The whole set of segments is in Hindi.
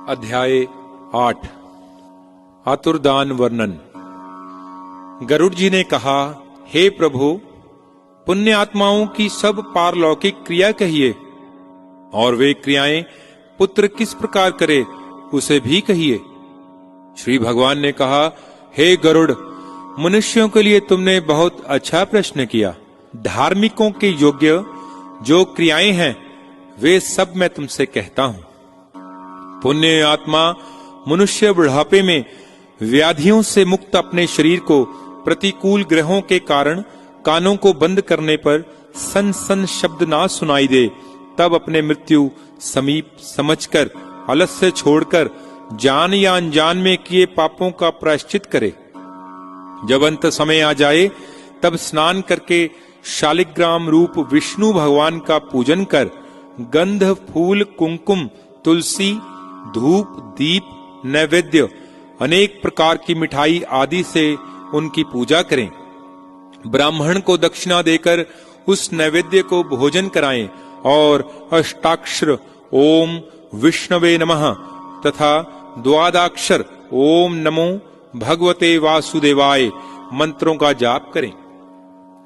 अध्याय 8 आतुरदान वर्णन। गरुड़ जी ने कहा, हे प्रभु, पुण्य आत्माओं की सब पारलौकिक क्रिया कहिए, और वे क्रियाएं पुत्र किस प्रकार करे उसे भी कहिए। श्री भगवान ने कहा, हे गरुड़, मनुष्यों के लिए तुमने बहुत अच्छा प्रश्न किया। धार्मिकों के योग्य जो क्रियाएं हैं वे सब मैं तुमसे कहता हूं। पुण्य आत्मा मनुष्य बुढ़ापे में व्याधियों से मुक्त अपने शरीर को प्रतिकूल ग्रहों के कारण कानों को बंद करने पर सन सन शब्द ना सुनाई दे, तब अपने मृत्यु समीप समझकर आलस्य छोड़कर जान या अनजान में किए पापों का प्रायश्चित करे। जब अंत समय आ जाए तब स्नान करके शालिग्राम रूप विष्णु भगवान का पूजन कर गंध, फूल, कुंकुम, तुलसी, धूप, दीप, नैवेद्य, अनेक प्रकार की मिठाई आदि से उनकी पूजा करें। ब्राह्मण को दक्षिणा देकर उस नैवेद्य को भोजन कराएं और अष्टाक्षर ओम विष्णवे नमः तथा द्वादशाक्षर ओम नमो भगवते वासुदेवाय मंत्रों का जाप करें।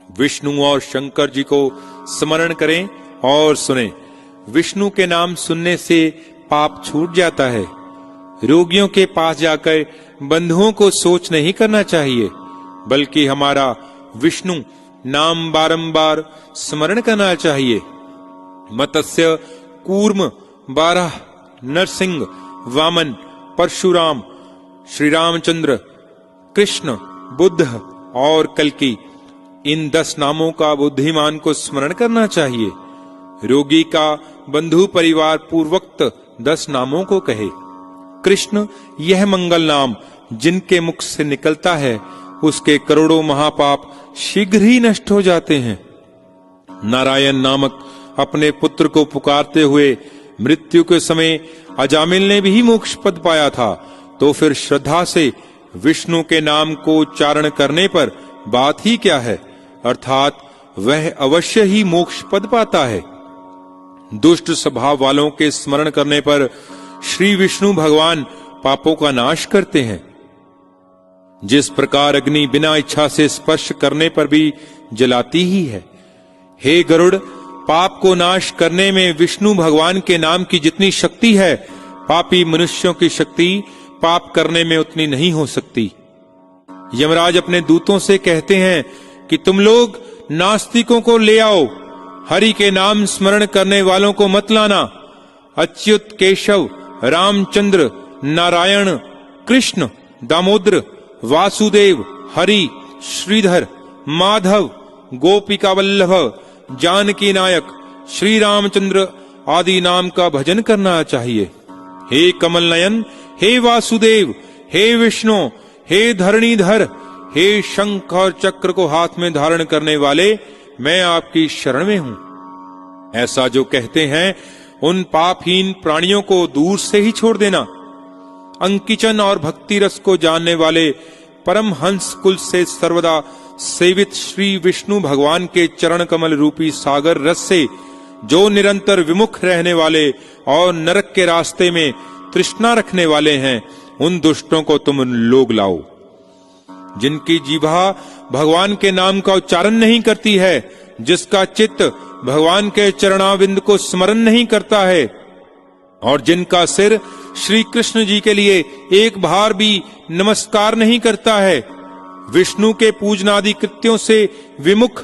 विष्णु और शंकर जी को स्मरण करें और सुने। विष्णु के नाम सुनने से पाप छूट जाता है। रोगियों के पास जाकर बंधुओं को सोच नहीं करना चाहिए, बल्कि हमारा विष्णु नाम बारंबार स्मरण करना चाहिए। मत्स्य, कूर्म, बारह, नरसिंह, वामन, परशुराम, श्री रामचंद्र, कृष्ण, बुद्ध और कल्कि, इन 10 नामों का बुद्धिमान को स्मरण करना चाहिए। रोगी का बंधु परिवार पूर्वोक्त 10 नामों को कहे। कृष्ण यह मंगल नाम जिनके मुख से निकलता है, उसके करोड़ों महापाप शीघ्र ही नष्ट हो जाते हैं। नारायण नामक अपने पुत्र को पुकारते हुए मृत्यु के समय अजामिल ने भी मोक्ष पद पाया था, तो फिर श्रद्धा से विष्णु के नाम को उच्चारण करने पर बात ही क्या है, अर्थात वह अवश्य ही मोक्ष पद पाता है। दुष्ट स्वभाव वालों के स्मरण करने पर श्री विष्णु भगवान पापों का नाश करते हैं। जिस प्रकार अग्नि बिना इच्छा से स्पर्श करने पर भी जलाती ही है, हे गरुड़, पाप को नाश करने में विष्णु भगवान के नाम की जितनी शक्ति है, पापी मनुष्यों की शक्ति पाप करने में उतनी नहीं हो सकती। यमराज अपने दूतों से कहते हैं कि तुम लोग नास्तिकों को ले आओ, हरि के नाम स्मरण करने वालों को मत लाना। अच्युत, केशव, रामचंद्र, नारायण, कृष्ण, दामोदर, वासुदेव, हरि, श्रीधर, माधव, गोपिका वल्लभ, जानकी नायक, श्री रामचंद्र आदि नाम का भजन करना चाहिए। हे कमल नयन, हे वासुदेव, हे विष्णु, हे धरणीधर, हे शंख और चक्र को हाथ में धारण करने वाले, मैं आपकी शरण में हूं। ऐसा जो कहते हैं उन पापहीन प्राणियों को दूर से ही छोड़ देना। अंकिचन और भक्ति रस को जानने वाले परम हंस कुल से सर्वदा सेवित श्री विष्णु भगवान के चरण कमल रूपी सागर रस से जो निरंतर विमुख रहने वाले और नरक के रास्ते में तृष्णा रखने वाले हैं, उन दुष्टों को तुम लोग लाओ। जिनकी जीभा भगवान के नाम का उच्चारण नहीं करती है, जिसका चित्त भगवान के चरणाविंद को स्मरण नहीं करता है, और जिनका सिर श्री कृष्ण जी के लिए एक बार भी नमस्कार नहीं करता है, विष्णु के पूजनादि कृत्यों से विमुख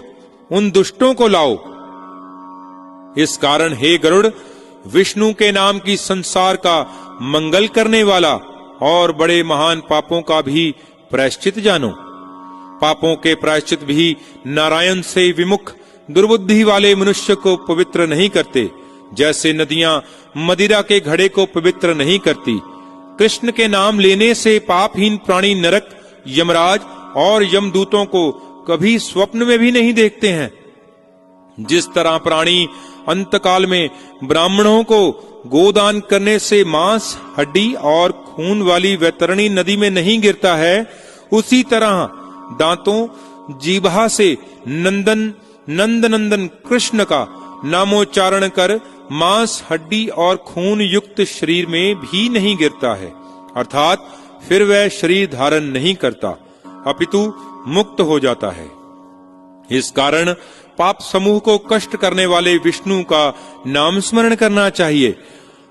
उन दुष्टों को लाओ। इस कारण हे गरुड़, विष्णु के नाम की संसार का मंगल करने वाला और बड़े महान पापों का भी प्रायश्चित जानो। पापों के प्रायश्चित भी नारायण से विमुख दुर्बुद्धि वाले मनुष्य को पवित्र नहीं करते, जैसे नदियां मदिरा के घड़े को पवित्र नहीं करती। कृष्ण के नाम लेने से पापहीन प्राणी नरक, यमराज और यमदूतों को कभी स्वप्न में भी नहीं देखते हैं। जिस तरह प्राणी अंतकाल में ब्राह्मणों को गोदान करने से मांस, हड्डी और खून वाली वैतरणी नदी में नहीं गिरता है, उसी तरह दांतों, जीभा से नंदन, नंदनंदन कृष्ण का नामोच्चारण कर मांस, हड्डी और खून युक्त शरीर में भी नहीं गिरता है, अर्थात फिर वह शरीर धारण नहीं करता, अपितु मुक्त हो जाता है। इस कारण पाप समूह को कष्ट करने वाले विष्णु का नाम स्मरण करना चाहिए,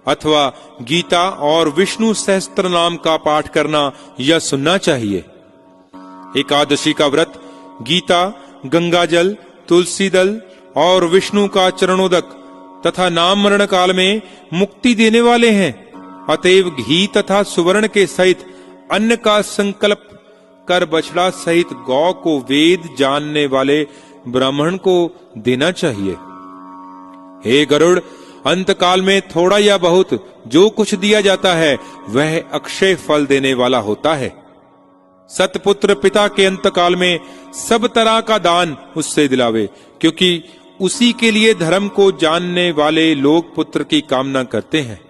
अथवा गीता और विष्णु सहस्त्र नाम का पाठ करना या सुनना चाहिए। एकादशी का व्रत गीता, गंगा जल, तुलसी दल और विष्णु का चरणोदक तथा नाम मरण काल में मुक्ति देने वाले हैं। अतएव घी तथा सुवर्ण के सहित अन्न का संकल्प कर बछड़ा सहित गौ को वेद जानने वाले ब्राह्मण को देना चाहिए। हे गरुड़, अंतकाल में थोड़ा या बहुत जो कुछ दिया जाता है वह अक्षय फल देने वाला होता है। सतपुत्र पिता के अंतकाल में सब तरह का दान उससे दिलावे, क्योंकि उसी के लिए धर्म को जानने वाले लोग पुत्र की कामना करते हैं।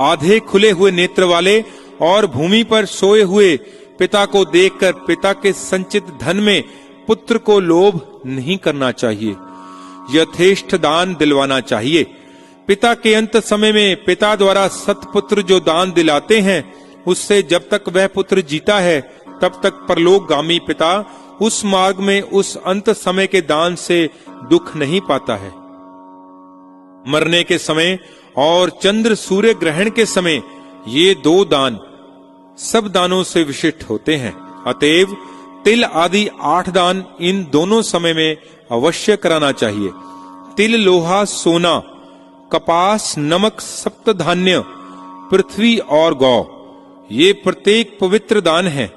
आधे खुले हुए नेत्र वाले और भूमि पर सोए हुए पिता को देखकर पिता के संचित धन में पुत्र को लोभ नहीं करना चाहिए, यथेष्ट दान दिलवाना चाहिए। पिता के अंत समय में पिता द्वारा सतपुत्र जो दान दिलाते हैं, उससे जब तक वह पुत्र जीता है तब तक परलोकगामी पिता उस मार्ग में उस अंत समय के दान से दुख नहीं पाता है। मरने के समय और चंद्र सूर्य ग्रहण के समय ये दो दान सब दानों से विशिष्ट होते हैं। अतएव तिल आदि 8 दान इन दोनों समय में अवश्य कराना चाहिए। तिल, लोहा, सोना, कपास, नमक, सप्तधान्य, पृथ्वी और गौ, ये प्रत्येक पवित्र दान हैं।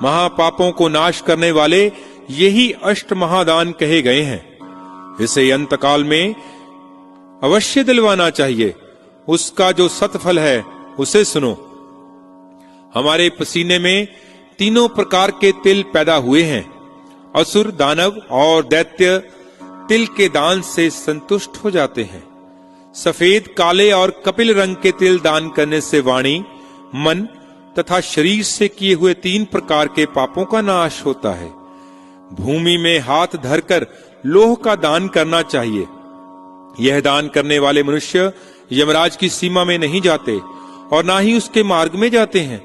महापापों को नाश करने वाले यही अष्ट महादान कहे गए हैं। इसे अंतकाल में अवश्य दिलवाना चाहिए। उसका जो सतफल है उसे सुनो। हमारे पसीने में तीनों प्रकार के तिल पैदा हुए हैं। असुर, दानव और दैत्य तिल के दान से संतुष्ट हो जाते हैं। सफेद, काले और कपिल रंग के तिल दान करने से वाणी, मन तथा शरीर से किए हुए 3 प्रकार के पापों का नाश होता है। भूमि में हाथ धरकर लोह का दान करना चाहिए। यह दान करने वाले मनुष्य यमराज की सीमा में नहीं जाते और ना ही उसके मार्ग में जाते हैं।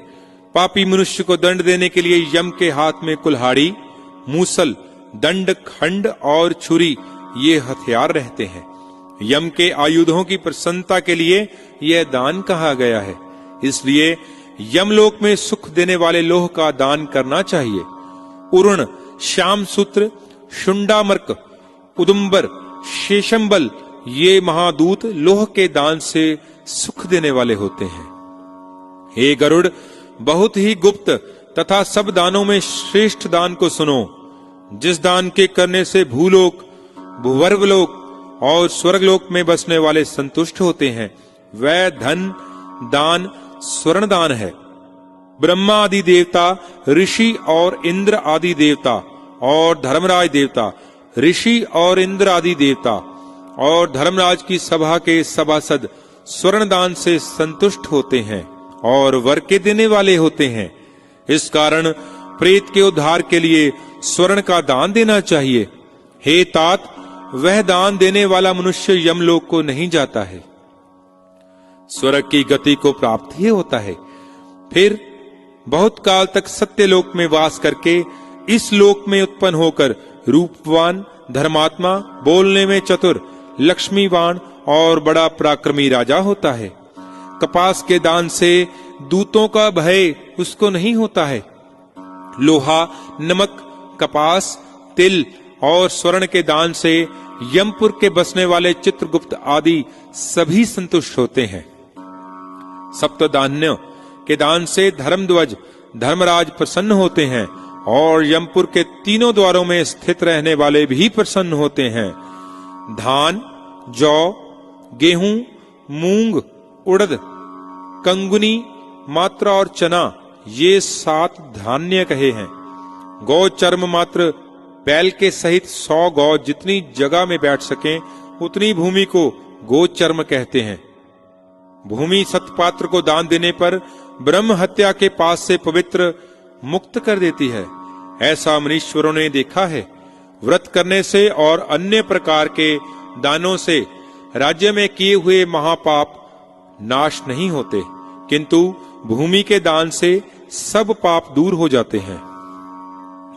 पापी मनुष्य को दंड देने के लिए यम के हाथ में कुल्हाड़ी, मूसल, दंड, खंड और छुरी ये हथियार रहते हैं। यम के आयुधों की प्रसन्नता के लिए यह दान कहा गया है। इसलिए यमलोक में सुख देने वाले लोह का दान करना चाहिए। उरुण, श्याम सूत्र, शुंडामर्क, उदुम्बर, शेषंबल ये महादूत लोह के दान से सुख देने वाले होते हैं। हे गरुड़, बहुत ही गुप्त तथा सब दानों में श्रेष्ठ दान को सुनो, जिस दान के करने से भूलोक, भूवर्गलोक और स्वर्गलोक में बसने वाले संतुष्ट होते हैं। वह धन दान स्वर्ण दान है। ब्रह्मा आदि देवता, ऋषि और इंद्र आदि देवता और धर्मराज देवता, ऋषि और इंद्र आदि देवता और धर्मराज की सभा के सभासद स्वर्ण दान से संतुष्ट होते हैं और वर के देने वाले होते हैं। इस कारण प्रेत के उद्धार के लिए स्वर्ण का दान देना चाहिए। हे तात, वह दान देने वाला मनुष्य यमलोक को नहीं जाता है, स्वर्ग की गति को प्राप्त ही होता है। फिर बहुत काल तक सत्यलोक में वास करके इस लोक में उत्पन्न होकर रूपवान, धर्मात्मा, बोलने में चतुर, लक्ष्मीवान और बड़ा पराक्रमी राजा होता है। कपास के दान से दूतों का भय उसको नहीं होता है। लोहा, नमक, कपास, तिल और स्वर्ण के दान से यमपुर के बसने वाले चित्रगुप्त आदि सभी संतुष्ट होते हैं। सप्तधान्य के दान से धर्मध्वज धर्मराज प्रसन्न होते हैं और यमपुर के तीनों द्वारों में स्थित रहने वाले भी प्रसन्न होते हैं। धान, जौ, गेहूं, मूंग, उड़द, कंगुनी, मात्रा और चना ये 7 धान्य कहे हैं। गौ चर्म मात्र बैल के सहित 100 गौ जितनी जगह में बैठ सकें उतनी भूमि को गो चर्म कहते हैं। भूमि सतपात्र को दान देने पर ब्रह्म हत्या के पास से पवित्र मुक्त कर देती है, ऐसा मुनीश्वरों ने देखा है। व्रत करने से और अन्य प्रकार के दानों से राज्य में किए हुए महापाप नाश नहीं होते, किंतु भूमि के दान से सब पाप दूर हो जाते हैं।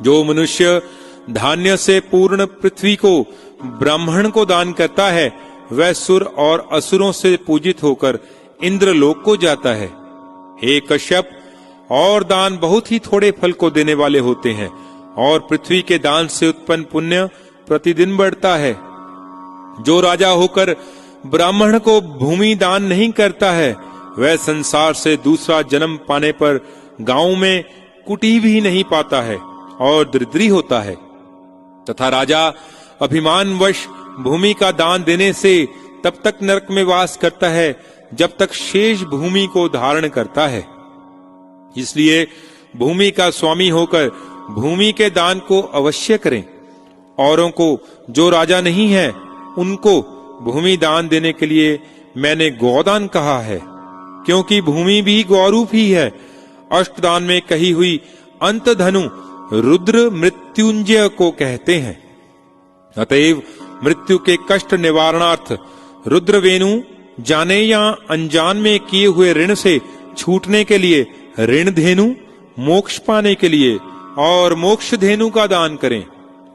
जो मनुष्य धान्य से पूर्ण पृथ्वी को ब्राह्मण को दान करता है, वह सुर और असुरों से पूजित होकर इंद्रलोक को जाता है। हे कश्यप, और दान बहुत ही थोड़े फल को देने वाले होते हैं, और पृथ्वी के दान से उत्पन्न पुण्य प्रतिदिन बढ़ता है। जो राजा होकर ब्राह्मण को भूमि दान नहीं करता है, वह संसार से दूसरा जन्म पाने पर गांव में कुटी भी नहीं पाता है और दरिद्री होता है। तथा राजा अभिमानवश भूमि का दान देने से तब तक नरक में वास करता है जब तक शेष भूमि को धारण करता है। इसलिए भूमि का स्वामी होकर भूमि के दान को अवश्य करें। औरों को, जो राजा नहीं है, उनको भूमि दान देने के लिए मैंने गौदान कहा है, क्योंकि भूमि भी गौरूप ही है। अष्टदान में कही हुई अंत धनु रुद्र मृत्युंजय को कहते हैं। अतएव मृत्यु के कष्ट निवारणार्थ रुद्र वेणु जाने या अनजान में किए हुए ऋण से छूटने के लिए ऋण धेनु, मोक्ष पाने के लिए और मोक्ष धेनु का दान करें।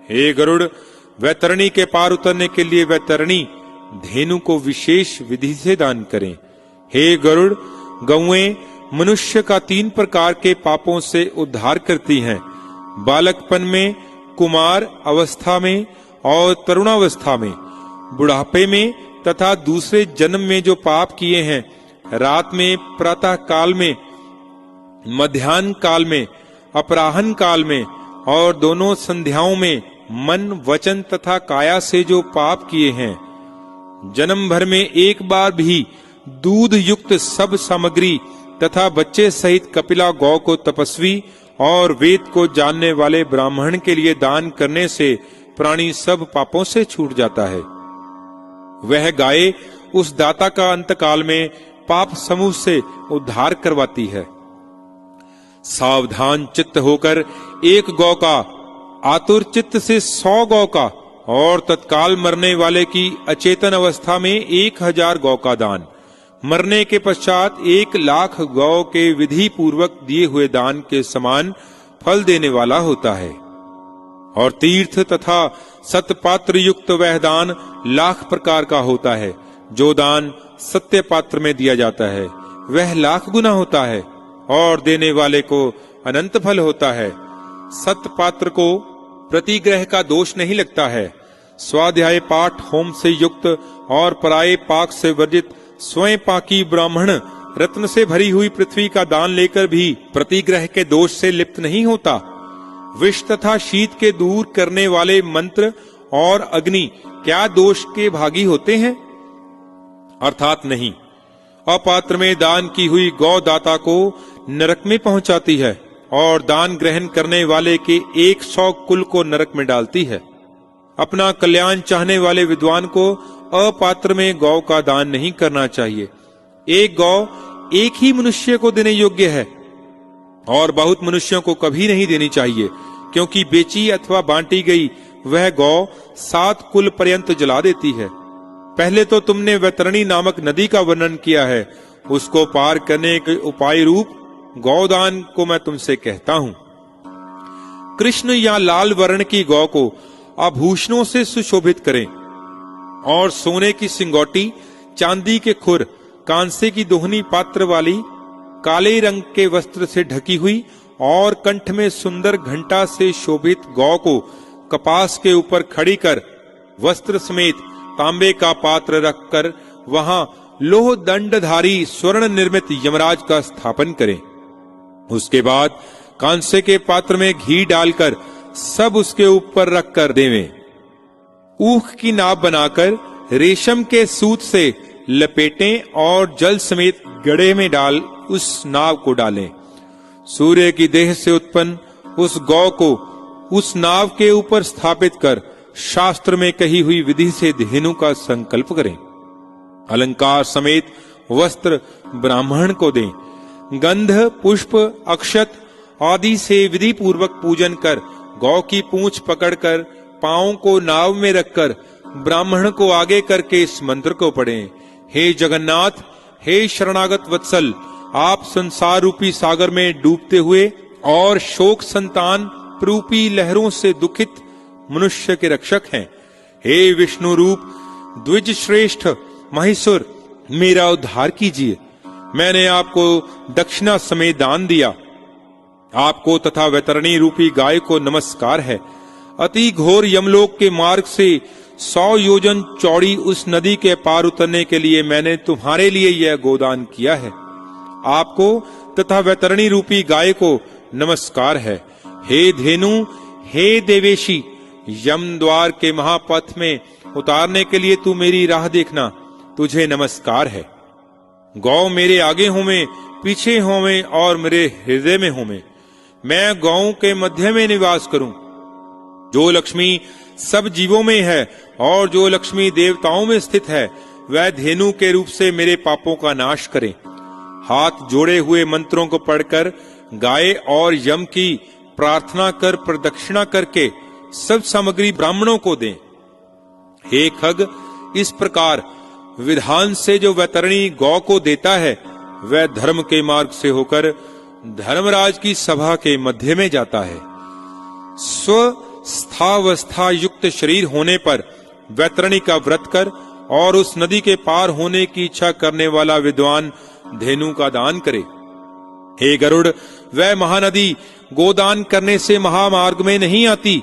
हे गरुड़, वैतरणी के पार उतरने के लिए वैतरणी धेनु को विशेष विधि से दान करें। हे गरुड़, गौएं मनुष्य का 3 प्रकार के पापों से उद्धार करती हैं। बालकपन में, कुमार अवस्था में और तरुणावस्था में, बुढ़ापे में तथा दूसरे जन्म में जो पाप किए हैं, रात में, प्रातः काल में, मध्याह्न काल में, अपराह्न काल में और दोनों संध्याओं में मन, वचन तथा काया से जो पाप किए हैं, जन्म भर में एक बार भी दूध युक्त सब सामग्री तथा बच्चे सहित कपिला गौ को तपस्वी और वेद को जानने वाले ब्राह्मण के लिए दान करने से प्राणी सब पापों से छूट जाता है। वह गाय उस दाता का अंतकाल में पाप समूह से उद्धार करवाती है। सावधान चित्त होकर एक गौ का, आतुर चित्त से 100 गौ का और तत्काल मरने वाले की अचेतन अवस्था में 1000 गौ का दान, मरने के पश्चात 1,00,000 गौ के विधि पूर्वक दिए हुए दान के समान फल देने वाला होता है। और तीर्थ तथा सतपात्र युक्त वह दान 1,00,000 प्रकार का होता है। जो दान सत्य पात्र में दिया जाता है वह 1,00,000 गुना होता है और देने वाले को अनंत फल होता है। सतपात्र को प्रतिग्रह का दोष नहीं लगता है। स्वाध्याय पाठ होम से युक्त और पराये पाक से वर्जित स्वयं पाकी ब्राह्मण रत्न से भरी हुई पृथ्वी का दान लेकर भी प्रतिग्रह के दोष से लिप्त नहीं होता। विष तथा शीत के दूर करने वाले मंत्र और अग्नि क्या दोष के भागी होते हैं? अर्थात नहीं। अपात्र में दान की हुई गौ दाता को नरक में पहुंचाती है और दान ग्रहण करने वाले के 100 कुल को नरक में डालती है। अपना कल्याण चाहने वाले विद्वान को अपात्र में गौ का दान नहीं करना चाहिए। एक गौ एक ही मनुष्य को देने योग्य है और बहुत मनुष्यों को कभी नहीं देनी चाहिए, क्योंकि बेची अथवा बांटी गई वह गौ 7 कुल पर्यंत जला देती है। पहले तो तुमने वैतरणी नामक नदी का वर्णन किया है, उसको पार करने के उपाय रूप गौदान को मैं तुमसे कहता हूं। कृष्ण या लाल वर्ण की गौ को आभूषणों से सुशोभित करें और सोने की सिंगौटी, चांदी के खुर, कांसे की दोहनी पात्र वाली, काले रंग के वस्त्र से ढकी हुई और कंठ में सुंदर घंटा से शोभित गौ को कपास के ऊपर खड़ी कर वस्त्र समेत तांबे का पात्र रखकर वहां लोह दंडधारी स्वर्ण निर्मित यमराज का स्थापन करें। उसके बाद कांसे के पात्र में घी डालकर सब उसके ऊपर रखकर देवें। ऊख की नाव बनाकर रेशम के सूत से लपेटें और जल समेत गड्ढे में डाल उस नाव को डालें। सूर्य की देह से उत्पन्न उस गौ को उस नाव के ऊपर स्थापित कर शास्त्र में कही हुई विधि से धेनु का संकल्प करें। अलंकार समेत वस्त्र ब्राह्मण को दें। गंध, पुष्प, अक्षत आदि से विधि पूर्वक पूजन कर गौ की पूंछ पकड़कर पांव को नाव में रखकर ब्राह्मण को आगे करके इस मंत्र को पढ़ें। हे जगन्नाथ, हे शरणागत वत्सल, आप संसार रूपी सागर में डूबते हुए और शोक संतान रूपी लहरों से दुखित मनुष्य के रक्षक हैं। हे विष्णु रूप द्विज श्रेष्ठ महेश्वर, मेरा उद्धार कीजिए। मैंने आपको दक्षिणा समेत दान दिया। आपको तथा वैतरणी रूपी गाय को नमस्कार है। अति घोर यमलोक के मार्ग से 100 योजन चौड़ी उस नदी के पार उतरने के लिए मैंने तुम्हारे लिए यह गोदान किया है। आपको तथा वैतरणी रूपी गाय को नमस्कार है। हे धेनु, हे देवेशी, यम द्वार के महापथ में उतारने के लिए तू मेरी राह देखना, तुझे नमस्कार है। गौ मेरे आगे होमे, पीछे होमे और मेरे हृदय में होमे। मैं गौओं के मध्य में निवास करूं। जो लक्ष्मी सब जीवों में है और जो लक्ष्मी देवताओं में स्थित है, वह धेनु के रूप से मेरे पापों का नाश करे। हाथ जोड़े हुए मंत्रों को पढ़कर गाय और यम की प्रार्थना कर प्रदक्षिणा करके सब सामग्री ब्राह्मणों को दें। हे खग, इस प्रकार विधान से जो वैतरणी गौ को देता है, वह धर्म के मार्ग से होकर धर्मराज की सभा के मध्य में जाता है। स्वस्थावस्था युक्त शरीर होने पर वैतरणी का व्रत कर और उस नदी के पार होने की इच्छा करने वाला विद्वान धेनु का दान करे। हे गरुड़, वह महानदी गोदान करने से महामार्ग में नहीं आती,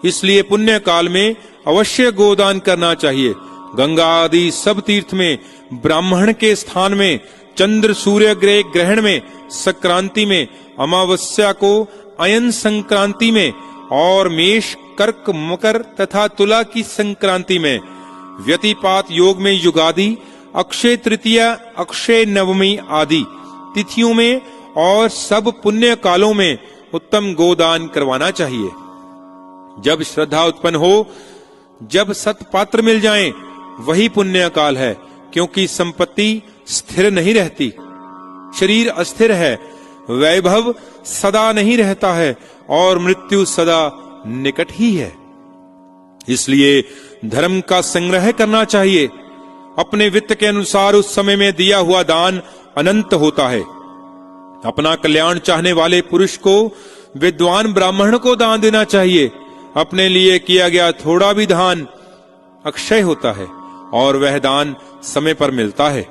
इसलिए पुण्य काल में अवश्य गोदान करना चाहिए। गंगा आदि सब तीर्थ में, ब्राह्मण के स्थान में, चंद्र सूर्य ग्रहण में, संक्रांति में, अमावस्या को अयन संक्रांति में और मेष कर्क मकर तथा तुला की संक्रांति में, व्यतिपात योग में युगादि, अक्षय तृतीया, अक्षय नवमी आदि तिथियों में और सब पुण्य कालों में उत्तम गोदान करवाना चाहिए। जब श्रद्धा उत्पन्न हो, जब सत्पात्र मिल जाएं, वही पुण्य काल है, क्योंकि संपत्ति स्थिर नहीं रहती, शरीर अस्थिर है, वैभव सदा नहीं रहता है और मृत्यु सदा निकट ही है। इसलिए धर्म का संग्रह करना चाहिए। अपने वित्त के अनुसार उस समय में दिया हुआ दान अनंत होता है। अपना कल्याण चाहने वाले पुरुष को विद्वान ब्राह्मण को दान देना चाहिए। अपने लिए किया गया थोड़ा भी दान अक्षय होता है और वह दान समय पर मिलता है।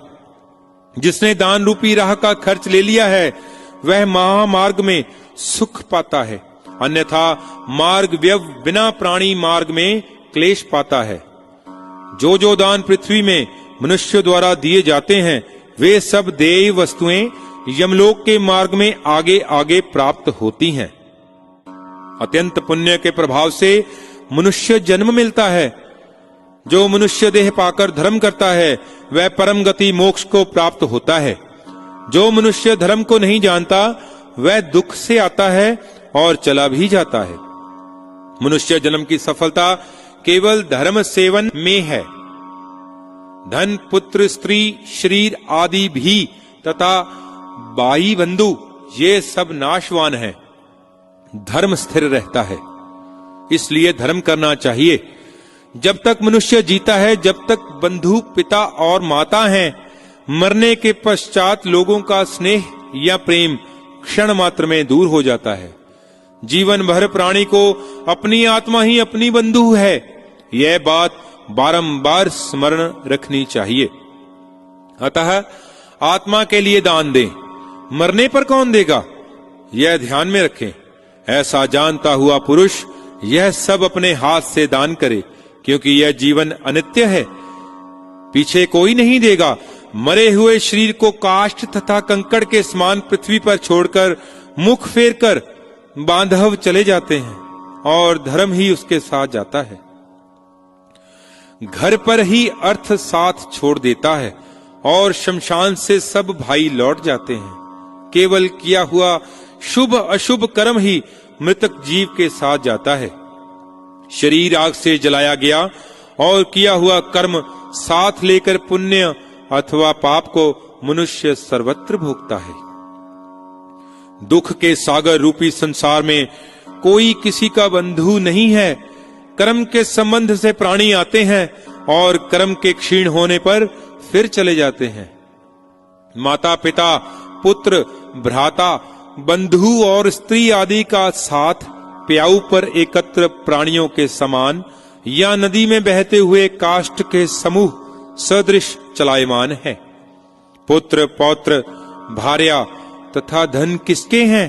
जिसने दान रूपी राह का खर्च ले लिया है, वह महामार्ग में सुख पाता है, अन्यथा मार्ग व्यव बिना प्राणी मार्ग में क्लेश पाता है। जो जो दान पृथ्वी में मनुष्य द्वारा दिए जाते हैं, वे सब देय वस्तुएं यमलोक के मार्ग में आगे आगे प्राप्त होती हैं। अत्यंत पुण्य के प्रभाव से मनुष्य जन्म मिलता है। जो मनुष्य देह पाकर धर्म करता है, वह परम गति मोक्ष को प्राप्त होता है। जो मनुष्य धर्म को नहीं जानता, वह दुख से आता है और चला भी जाता है। मनुष्य जन्म की सफलता केवल धर्म सेवन में है। धन, पुत्र, स्त्री, शरीर आदि भी तथा बाई बंधु, ये सब नाशवान है। धर्म स्थिर रहता है, इसलिए धर्म करना चाहिए। जब तक मनुष्य जीता है, जब तक बंधु, पिता और माता हैं, मरने के पश्चात लोगों का स्नेह या प्रेम क्षण मात्र में दूर हो जाता है। जीवन भर प्राणी को अपनी आत्मा ही अपनी बंधु है, यह बात बारंबार स्मरण रखनी चाहिए। अतः आत्मा के लिए दान दें, मरने पर कौन देगा, यह ध्यान में रखें। ऐसा जानता हुआ पुरुष यह सब अपने हाथ से दान करे, क्योंकि यह जीवन अनित्य है, पीछे कोई नहीं देगा। मरे हुए शरीर को काष्ठ तथा कंकड़ के समान पृथ्वी पर छोड़कर मुख फेर कर बांधव चले जाते हैं और धर्म ही उसके साथ जाता है। घर पर ही अर्थ साथ छोड़ देता है और शमशान से सब भाई लौट जाते हैं। केवल किया हुआ शुभ अशुभ कर्म ही मृतक जीव के साथ जाता है। शरीर आग से जलाया गया और किया हुआ कर्म साथ लेकर पुण्य अथवा पाप को मनुष्य सर्वत्र भोगता है। दुख के सागर रूपी संसार में कोई किसी का बंधु नहीं है। कर्म के संबंध से प्राणी आते हैं और कर्म के क्षीण होने पर फिर चले जाते हैं। माता पिता, पुत्र, भ्राता, बंधु और स्त्री आदि का साथ प्याऊ पर एकत्र प्राणियों के समान या नदी में बहते हुए काष्ठ के समूह सदृश चलायमान है। पुत्र, पौत्र, भार्या तथा धन किसके हैं?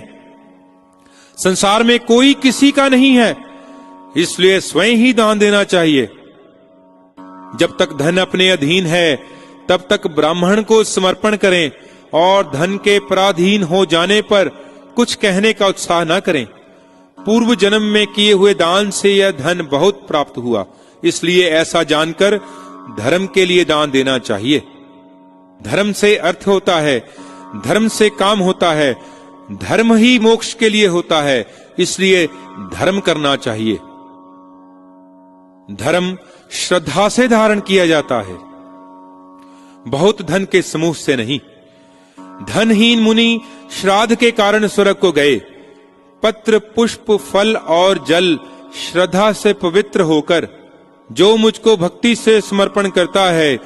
संसार में कोई किसी का नहीं है, इसलिए स्वयं ही दान देना चाहिए। जब तक धन अपने अधीन है तब तक ब्राह्मण को समर्पण करें और धन के पराधीन हो जाने पर कुछ कहने का उत्साह न करें। पूर्व जन्म में किए हुए दान से यह धन बहुत प्राप्त हुआ, इसलिए ऐसा जानकर धर्म के लिए दान देना चाहिए। धर्म से अर्थ होता है, धर्म से काम होता है, धर्म ही मोक्ष के लिए होता है, इसलिए धर्म करना चाहिए। धर्म श्रद्धा से धारण किया जाता है, बहुत धन के समूह से नहीं। धनहीन मुनि श्राद्ध के कारण स्वर्ग को गए। पत्र, पुष्प, फल और जल श्रद्धा से पवित्र होकर जो मुझको भक्ति से समर्पण करता है,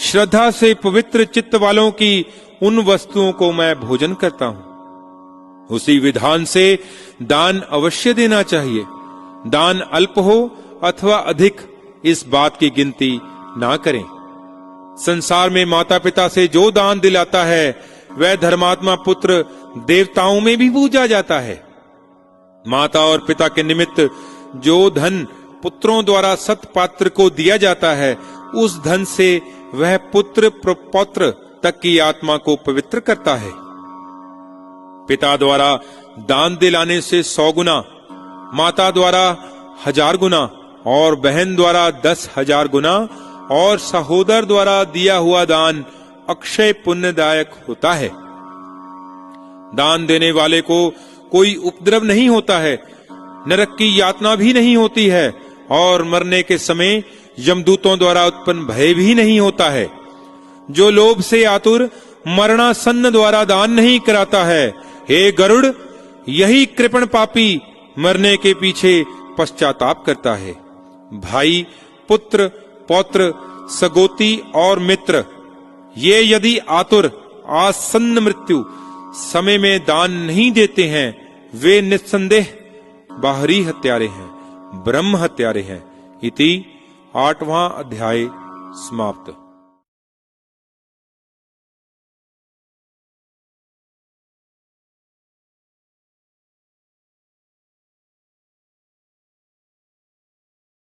श्रद्धा से पवित्र चित्त वालों की उन वस्तुओं को मैं भोजन करता हूं। उसी विधान से दान अवश्य देना चाहिए। दान अल्प हो अथवा अधिक, इस बात की गिनती ना करें। संसार में माता पिता से जो दान दिलाता है वह धर्मात्मा पुत्र देवताओं में भी पूजा जाता है। माता और पिता के निमित्त जो धन पुत्रों द्वारा सत्पात्र को दिया जाता है, उस धन से वह पुत्र पौत्र तक की आत्मा को पवित्र करता है। पिता द्वारा दान दिलाने से 100 गुना, माता द्वारा 1000 गुना और बहन द्वारा 10,000 गुना और सहोदर द्वारा दिया हुआ दान अक्षय पुण्यदायक होता है। दान देने वाले को कोई उपद्रव नहीं होता है, नरक की यातना भी नहीं होती है और मरने के समय यमदूतों द्वारा उत्पन्न भय भी नहीं होता है। जो लोभ से आतुर मरणासन्न द्वारा दान नहीं कराता है, हे गरुड़, यही कृपण पापी मरने के पीछे पश्चाताप करता है। भाई, पुत्र, पौत्र, सगोती और मित्र, ये यदि आतुर आसन्न मृत्यु समय में दान नहीं देते हैं, वे निस्संदेह बाहरी हत्यारे हैं, ब्रह्म हत्यारे हैं। इति 8वां अध्याय समाप्त।